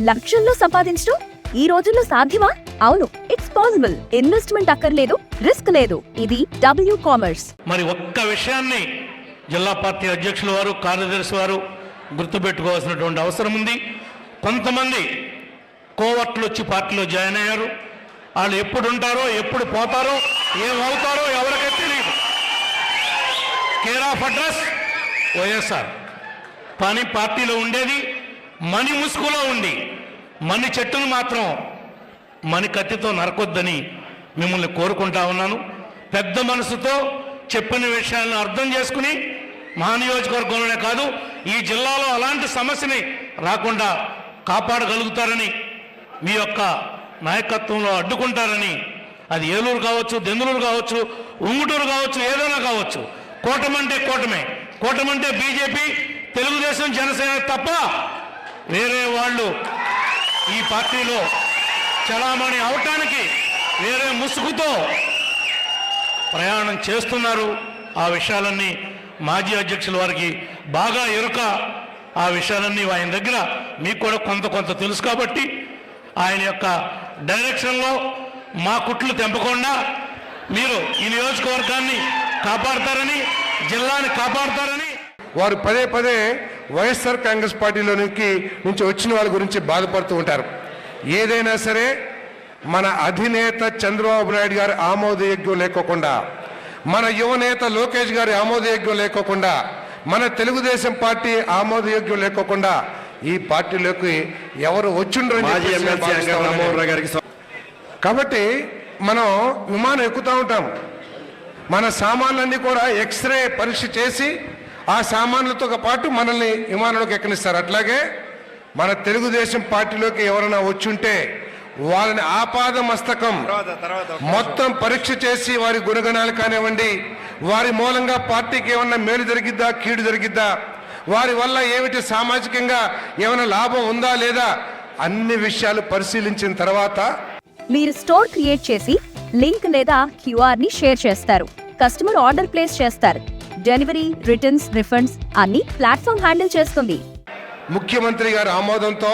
లక్షల్లో సంపాదించడం ఈ రోజుల్లో సాధ్యమా? అవును, ఇట్స్ పాసిబుల్. ఇన్వెస్ట్మెంట్ అక్కర్లేదు, రిస్క్ లేదు. ఇది డబ్ల్యూ కామర్స్. మరి ఒక్క విషయాన్ని జిల్లా పార్టీ అధ్యక్షుల వారు, కార్యదర్శి వారు గుర్తుపెట్టుకోవాల్సినటువంటి అవసరం ఉంది. కొంతమంది కోవర్ట్లు వచ్చి పార్టీలో జాయిన్ అయ్యారు. వాళ్ళు ఎప్పుడు ఉంటారో, ఎప్పుడు పోతారో, ఏమవుతారో ఎవరికైతే తెలియదు. Care of address YSR. కానీ పార్టీలో ఉండేది మణి ముసుగులో ఉండి మణి చెట్టును మాత్రం మణి కత్తితో నరకొద్దని మిమ్మల్ని కోరుకుంటా ఉన్నాను. పెద్ద మనసుతో చెప్పిన విషయాలను అర్థం చేసుకుని మా నియోజకవర్గంలోనే కాదు ఈ జిల్లాలో అలాంటి సమస్యని రాకుండా కాపాడగలుగుతారని, మీ యొక్క నాయకత్వంలో అడ్డుకుంటారని, అది ఏలూరు కావచ్చు, దెందులూరు కావచ్చు, ఉంగుటూరు కావచ్చు, ఏదైనా కావచ్చు. కూటమంటే కూటమే. కూటమంటే బీజేపీ, తెలుగుదేశం, జనసేన తప్ప వేరే వాళ్ళు ఈ పార్టీలో చలామణి అవటానికి వేరే ముసుగుతో ప్రయాణం చేస్తున్నారు. ఆ విషయాలన్నీ మాజీ అధ్యక్షుల వారికి బాగా ఎరుక. ఆ విషయాలన్నీ ఆయన దగ్గర మీకు కూడా కొంత తెలుసు కాబట్టి ఆయన యొక్క డైరెక్షన్లో మా కుట్లు తెంపకుండా మీరు ఈ నియోజకవర్గాన్ని కాపాడతారని, జిల్లాని కాపాడతారని వారు పదే పదే వైఎస్ఆర్ కాంగ్రెస్ పార్టీలో నుంచి వచ్చిన వాళ్ళ గురించి బాధపడుతూ ఉంటారు. ఏదైనా సరే మన అధినేత చంద్రబాబు నాయుడు గారి ఆమోదయోగ్యం లేకోకుండా, మన యువనేత లోకేష్ గారి ఆమోదయోగ్యం లేకోకుండా, మన తెలుగుదేశం పార్టీ ఆమోదయోగ్యం లేకోకుండా ఈ పార్టీలోకి ఎవరు వచ్చిండ్రని కాబట్టి మనం విమానం ఎక్కుతూ ఉంటాం. మన సామాన్లన్నీ కూడా ఎక్స్రే పరీక్ష చేసి ఆ సామాన్లతో పాటు మనల్ని విమానంలోకి ఎక్కనిస్తారు. అట్లాగే మన తెలుగుదేశం పార్టీలోకి ఎవరైనా వచ్చుంటే వాళ్ళని ఆపాద మస్తకం మొత్తం పరీక్ష చేసి వారి గుణగణాలు కానివ్వండి, వారి మూలంగా పార్టీకి ఏమన్నా మేలు జరిగిద్దా, కీడు జరిగిద్దా, వారి వల్ల ఏమిటి సామాజికంగా ఏమైనా లాభం ఉందా లేదా అన్ని విషయాలు పరిశీలించిన తర్వాత మీరు స్టోర్ క్రియేట్ చేసి లింక్ లేదా క్యూఆర్ ని షేర్ చేస్తారు. కస్టమర్ ఆర్డర్ ప్లేస్ చేస్తారు. డెలివరీ, రిటర్న్స్, రిఫండ్స్ అన్ని ప్లాట్ఫామ్ హ్యాండిల్ చేస్తుంది. ముఖ్యమంత్రి గారి ఆమోదంతో,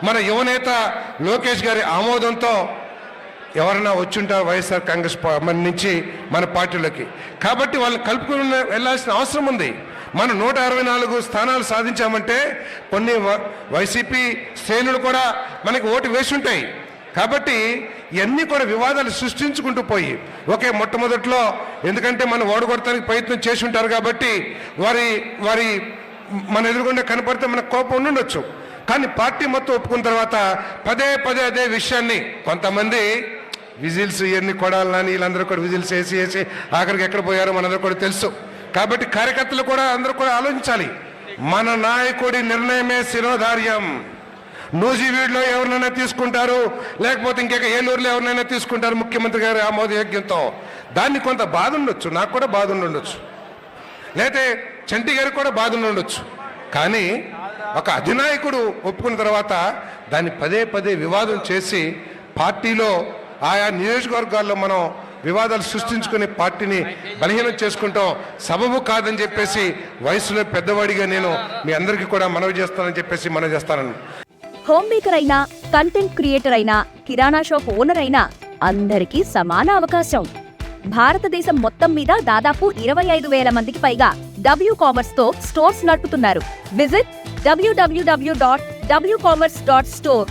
మన యువనేత లోకేష్ గారి ఆమోదంతో ఎవరైనా వచ్చుంటారు వైఎస్ఆర్ కాంగ్రెస్ నుంచి మన పార్టీలోకి. కాబట్టి వాళ్ళని కలుపుకుని వెళ్ళాల్సిన అవసరం ఉంది. మనం 164 స్థానాలు సాధించామంటే కొన్ని వైసీపీ శ్రేణులు కూడా మనకి ఓటు వేసి ఉంటాయి. కాబట్టి ఇవన్నీ కూడా వివాదాలు సృష్టించుకుంటూ పోయి మొట్టమొదట్లో ఎందుకంటే మనం ఓడగొడటానికి ప్రయత్నం చేసి ఉంటారు కాబట్టి వారి మన ఎదురుగుండా కనపడితే మనకు కోపం ఉండొచ్చు. కానీ పార్టీ మొత్తం ఒప్పుకున్న తర్వాత పదే అదే విషయాన్ని కొంతమంది విజిల్స్ ఇవన్నీ కొడాలని వీళ్ళందరూ కూడా విజిల్స్ వేసి ఆఖరికి ఎక్కడ పోయారో మనందరూ కూడా తెలుసు. కాబట్టి కార్యకర్తలు కూడా అందరూ కూడా ఆలోచించాలి. మన నాయకుడి నిర్ణయమే శిరోధార్యం. నూజివీడులో ఎవరినైనా తీసుకుంటారు, లేకపోతే ఇంకెక్క ఏలూరులో ఎవరినైనా తీసుకుంటారు ముఖ్యమంత్రి గారి ఆమోదయోగ్యంతో. దాన్ని కొంత బాధ ఉండొచ్చు, నాకు కూడా బాధ ఉండొచ్చు, లేకపోతే చంటి గారికి కూడా బాధ ఉండొచ్చు. కానీ ఒక అధినాయకుడు ఒప్పుకున్న తర్వాత దాన్ని పదే వివాదం చేసి పార్టీలో ఆయా నియోజకవర్గాల్లో మనం వివాదాలు సృష్టించుకుని పార్టీని బలహీనం చేసుకుంటాం సబబు కాదని చెప్పేసి వయసులో పెద్దవాడిగా నేను మీ అందరికీ కూడా మనవి చేస్తానని చెప్పేసి మనవి చేస్తానని. హోమ్ మేకర్ అయినా, కంటెంట్ క్రియేటర్ అయినా, కిరాణా షాప్ ఓనర్ అయినా అందరికీ సమాన అవకాశం. భారతదేశం మొత్తం మీద దాదాపు 25,000 మందికి పైగా డబ్ల్యూ కామర్స్ తో స్టోర్స్ నడుపుతున్నారు. Visit www.wcommerce.store